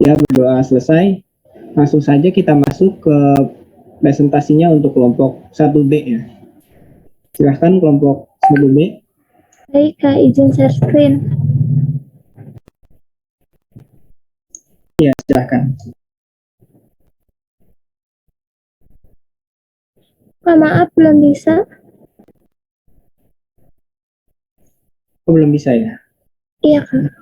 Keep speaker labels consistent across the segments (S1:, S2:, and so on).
S1: Ya, berdoa selesai. Langsung saja kita masuk ke presentasinya untuk kelompok 1B ya. Silahkan kelompok 1B.
S2: Baik, Kak, izin share screen.
S1: Ya, silahkan.
S2: Kak, maaf belum bisa.
S1: Oh, belum bisa ya?
S2: Iya, Kak.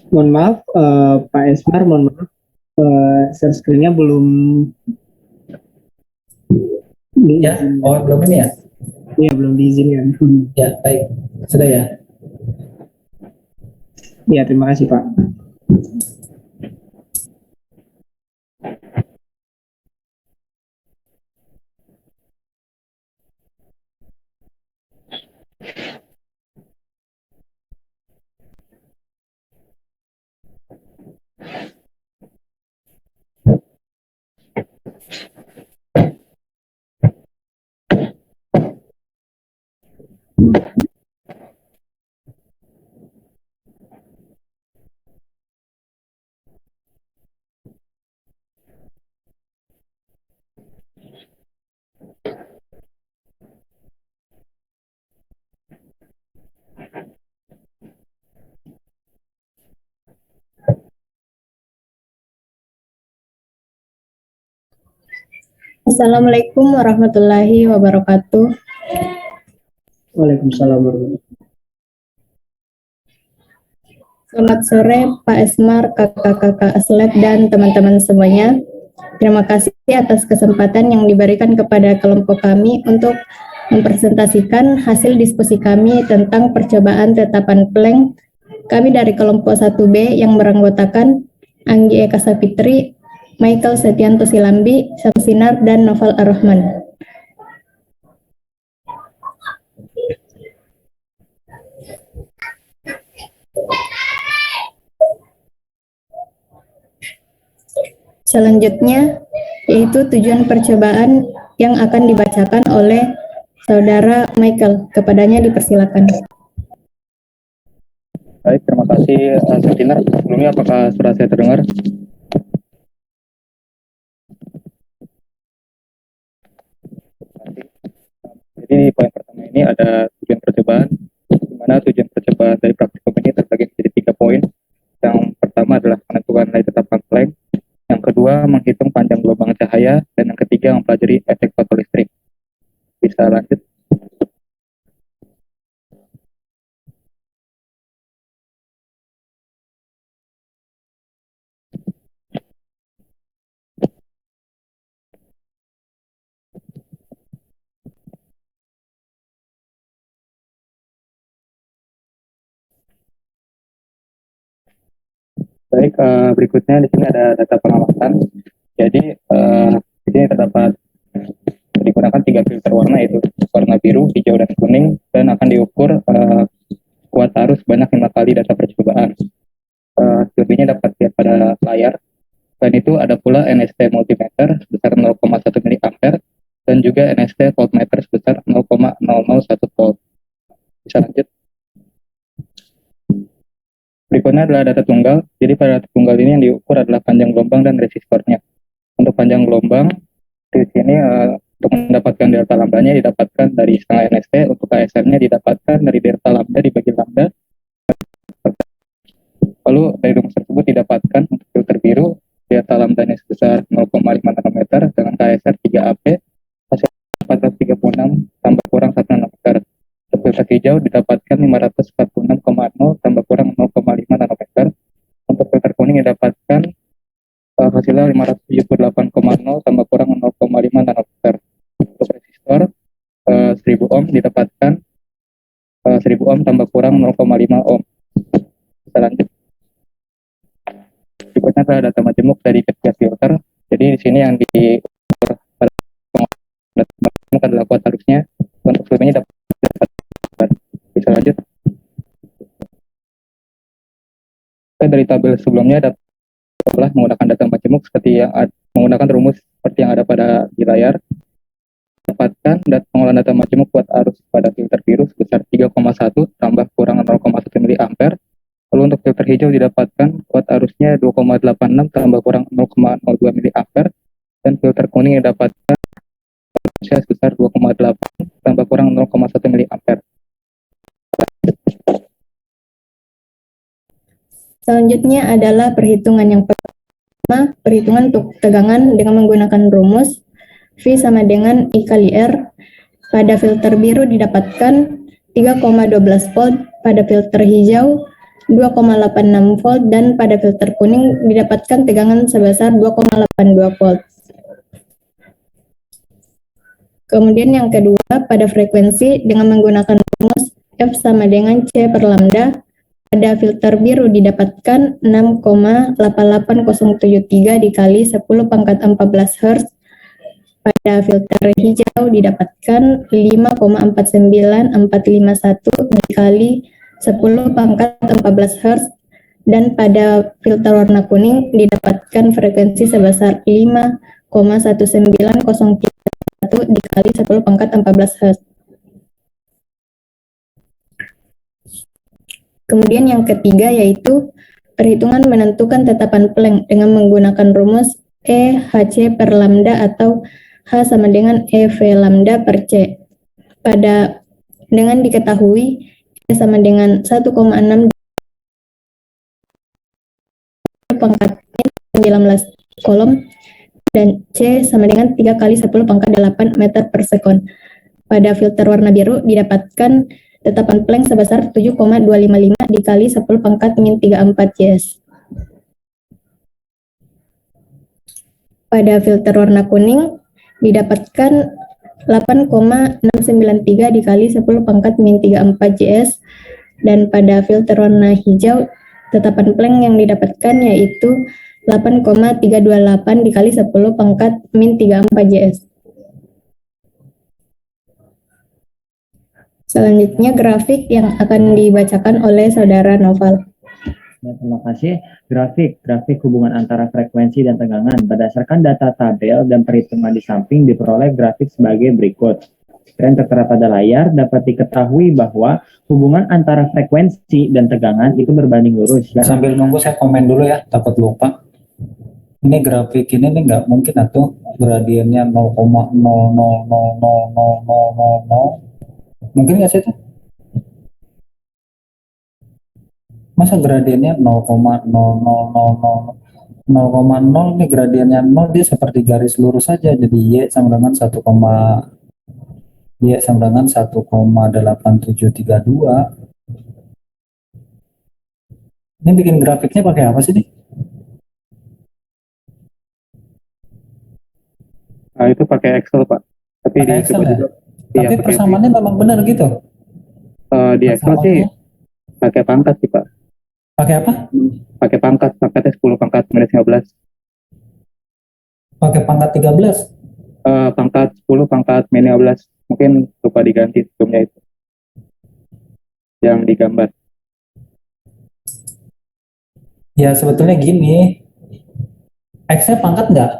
S1: Mohon maaf, Pak Esmar, mohon maaf, share screen-nya belum
S3: Ya, oh belum ini ya?
S1: Iya, belum diizinkan.
S3: Ya, baik. Sudah ya?
S1: Ya, terima kasih Pak.
S2: Assalamualaikum warahmatullahi wabarakatuh.
S1: Waalaikumsalam warahmatullahi wabarakatuh.
S2: Selamat sore Pak Esmar, kakak-kakak Aslep, dan teman-teman semuanya. Terima kasih atas kesempatan yang diberikan kepada kelompok kami untuk mempresentasikan hasil diskusi kami tentang percobaan tetapan plank. Kami dari kelompok 1B yang beranggotakan Anggi Eka Sapitri, Michael Setianto Silambi, Samsinar, dan Noval Ar-Rahman. Selanjutnya, yaitu tujuan percobaan yang akan dibacakan oleh Saudara Michael. Kepadanya dipersilakan.
S4: Baik, terima kasih Samsinar. Sebelumnya apakah suara saya terdengar? Jadi di poin pertama ini ada tujuan percobaan, di mana tujuan percobaan dari praktikum ini terbagi menjadi 3 poin. Yang pertama adalah menentukan nilai tetapan Planck, yang kedua menghitung panjang gelombang cahaya, dan yang ketiga mempelajari efek fotolistrik. Bisa lanjut. Baik, berikutnya di sini ada data pengamatan. Jadi di sini terdapat digunakan 3 filter warna, yaitu warna biru, hijau, dan kuning, dan akan diukur kuat arus sebanyak 5 kali data percobaan. Selebihnya dapat dilihat pada layar. Selain itu ada pula NST multimeter sebesar 0,1 mA dan juga NST voltmeter sebesar 0,001 volt. Bisa lanjut. Berikutnya adalah data tunggal. Jadi pada data tunggal ini yang diukur adalah panjang gelombang dan resistornya. Untuk panjang gelombang di sini untuk mendapatkan delta lambdanya didapatkan dari setengah NST, untuk KSR-nya didapatkan dari delta lambda dibagi lambda. Lalu dari rumus tersebut didapatkan untuk filter biru delta lambdanya sebesar 0,5 nanometer dengan KSR 3AP, hasil 436 tambah kurang 1 nanometer. Untuk filter hijau didapatkan 546,0 tambah kurang 0,5 nanometer. Untuk filter kuning didapatkan hasilnya 578,0 tambah kurang 0,5 nanometer. Untuk resistor 1000 ohm didapatkan 1000 ohm tambah kurang 0,5 ohm. Kita lanjut. Berikutnya adalah data majemuk dari ketiga filter. Jadi di sini yang diukur pada data majemuk adalah kuat arusnya. Untuk sebelumnya dapat bisa lanjut. Dari tabel sebelumnya dapat menggunakan data majemuk seperti yang menggunakan rumus seperti yang ada pada di layar. Dapatkan pengolahan data majemuk kuat arus pada filter biru sebesar sebesar 3,1 tambah kurang 0,1 miliampere. Lalu untuk filter hijau didapatkan kuat arusnya 2,86 tambah kurang 0,02 miliampere, dan filter kuning didapatkan arusnya sebesar 2,8 tambah kurang 0,1 miliampere.
S2: Selanjutnya adalah perhitungan yang pertama, perhitungan untuk tegangan dengan menggunakan rumus V sama dengan I kali R. Pada filter biru didapatkan 3,12 volt, pada filter hijau 2,86 volt, dan pada filter kuning didapatkan tegangan sebesar 2,82 volt. Kemudian yang kedua, pada frekuensi dengan menggunakan rumus F sama dengan C per lambda. Pada filter biru didapatkan 6,88073 dikali 10 pangkat 14 Hz. Pada filter hijau didapatkan 5,49451 dikali 10 pangkat 14 Hz. Dan pada filter warna kuning didapatkan frekuensi sebesar 5,19031 dikali 10 pangkat 14 Hz. Kemudian yang ketiga yaitu perhitungan menentukan tetapan Planck dengan menggunakan rumus E HC per lambda atau H sama dengan EV lambda per C. Dengan diketahui E sama dengan 1,6 pangkat 19 kolom dan C sama dengan 3 kali 10 pangkat 8 meter per sekon. Pada filter warna biru didapatkan tetapan Planck sebesar 7,255 dikali 10 pangkat min 34 Cs. Pada filter warna kuning didapatkan 8,693 dikali 10 pangkat min 34 Cs. Dan pada filter warna hijau tetapan Planck yang didapatkan yaitu 8,328 dikali 10 pangkat min 34 Cs. Selanjutnya grafik yang akan dibacakan oleh Saudara Noval.
S5: Ya, terima kasih. Grafik hubungan antara frekuensi dan tegangan. Berdasarkan data tabel dan perhitungan di samping diperoleh grafik sebagai berikut. Yang tertera pada layar dapat diketahui bahwa hubungan antara frekuensi dan tegangan itu berbanding lurus.
S3: Sambil nunggu saya komen dulu ya, takut lupa. Ini grafik ini nih nggak mungkin atau gradiennya 0,00000000. Mungkin nggak sih itu? Masa gradiennya 0,00000 ini gradiennya 0, dia seperti garis lurus saja, jadi Y sama dengan 1,8732. Ini bikin grafiknya pakai apa sih nih?
S4: Nah, itu pakai Excel, Pak. Tapi
S3: Pakai Excel ya?
S4: Iya,
S3: Tapi persamaannya memang benar gitu?
S4: di Excel sih pakai pangkat sih, Pak.
S3: Pakai apa?
S4: Pakai pangkatnya 10 pangkat minus 15.
S3: Pakai pangkat 13?
S4: Pangkat 10 pangkat minus 15. Mungkin lupa diganti sebelumnya itu. Yang digambar.
S3: Ya sebetulnya gini, X-nya pangkat nggak?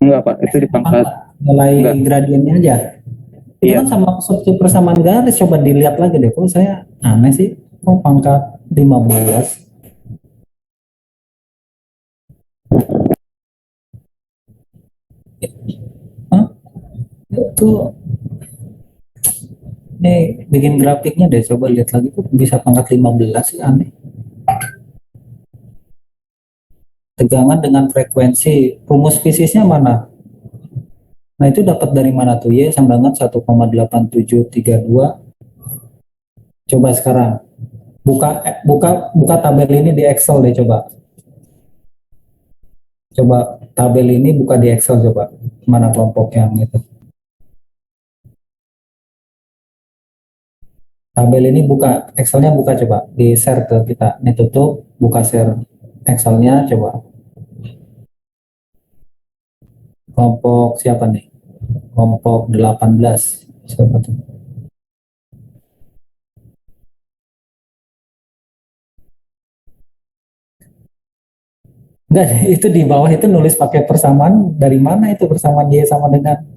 S4: Enggak, Pak. Itu di pangkat.
S3: Nilai
S4: Enggak.
S3: gradiennya aja. Itu
S4: Iya.
S3: kan sama seperti persamaan garis. Coba dilihat lagi deh. Kok saya aneh sih. Oh pangkat 15. Hah? Itu ini bikin grafiknya deh. Coba lihat lagi. Kok bisa pangkat 15 sih, aneh. Tegangan dengan frekuensi. Rumus fisiknya mana? Nah itu dapat dari mana tuh? Y sama dengan 1,8732. Coba sekarang buka tabel ini di Excel deh, coba tabel ini buka di Excel, coba mana kelompok yang itu. Tabel ini buka, Excelnya buka, coba di share ke kita. Ini tutup, buka share Excelnya, coba kelompok siapa nih? Kelompok 18. Siapa tuh? Enggak, itu di bawah itu nulis pakai persamaan. Dari mana itu persamaan Y sama dengan?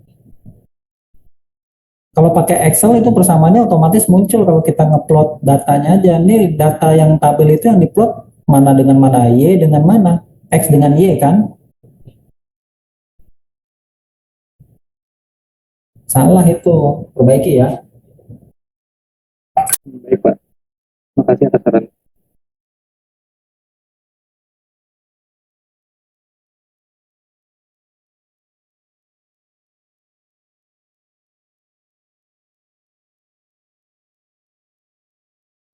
S3: Kalau pakai Excel itu persamaannya otomatis muncul kalau kita ngeplot datanya aja. Nih data yang tabel itu yang diplot mana dengan mana, Y dengan mana, X dengan Y kan? Salah itu, perbaiki ya.
S4: Baik Pak, makasih atas saran.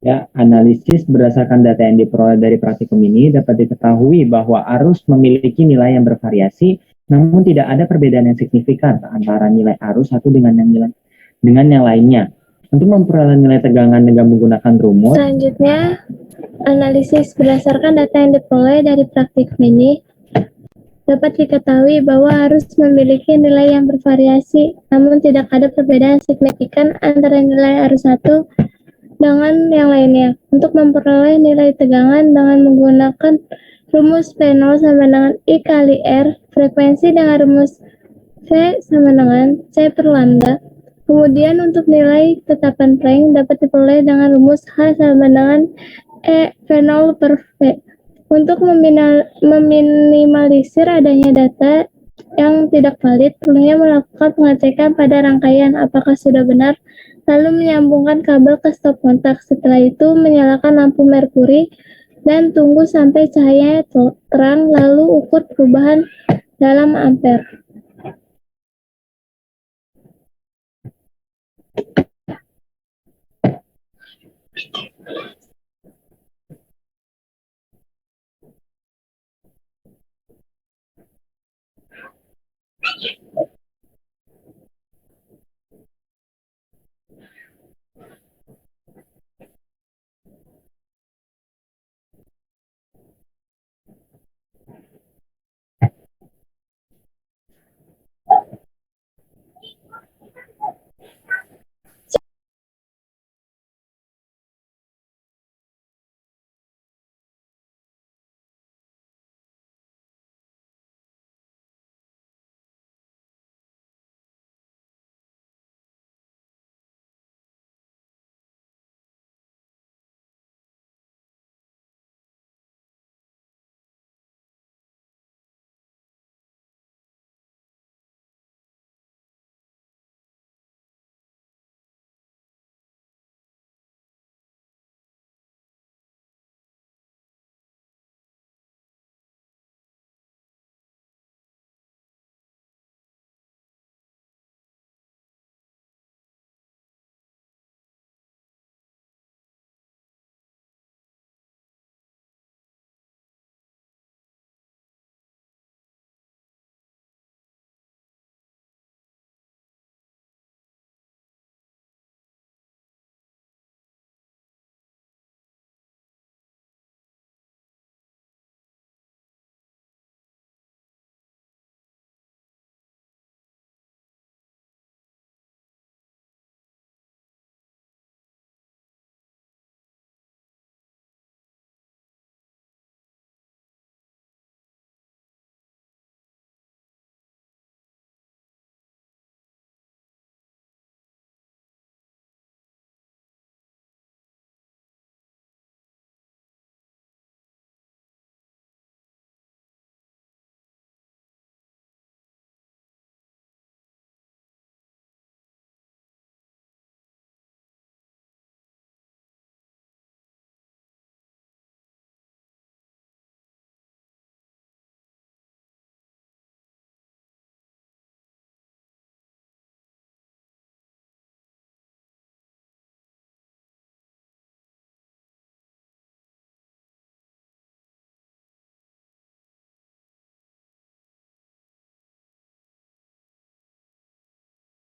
S5: Ya, analisis berdasarkan data yang diperoleh dari praktikum ini dapat diketahui bahwa arus memiliki nilai yang bervariasi, namun tidak ada perbedaan yang signifikan antara nilai arus satu dengan yang lainnya. Untuk memperoleh nilai tegangan dengan menggunakan rumus,
S6: Selanjutnya, analisis berdasarkan data yang diperoleh dari praktikum ini dapat diketahui bahwa arus memiliki nilai yang bervariasi, namun tidak ada perbedaan signifikan antara nilai arus satu dengan yang lainnya. Untuk memperoleh nilai tegangan dengan menggunakan rumus P0 sama dengan I kali R, frekuensi dengan rumus V sama dengan C per lambda. Kemudian untuk nilai tetapan Planck dapat diperoleh dengan rumus H sama dengan E V0 per V. Untuk meminimalisir adanya data yang tidak valid, perlunya melakukan pengecekan pada rangkaian apakah sudah benar, lalu menyambungkan kabel ke stop kontak. Setelah itu menyalakan lampu merkuri dan tunggu sampai cahayanya terang, lalu ukur perubahan dalam ampere.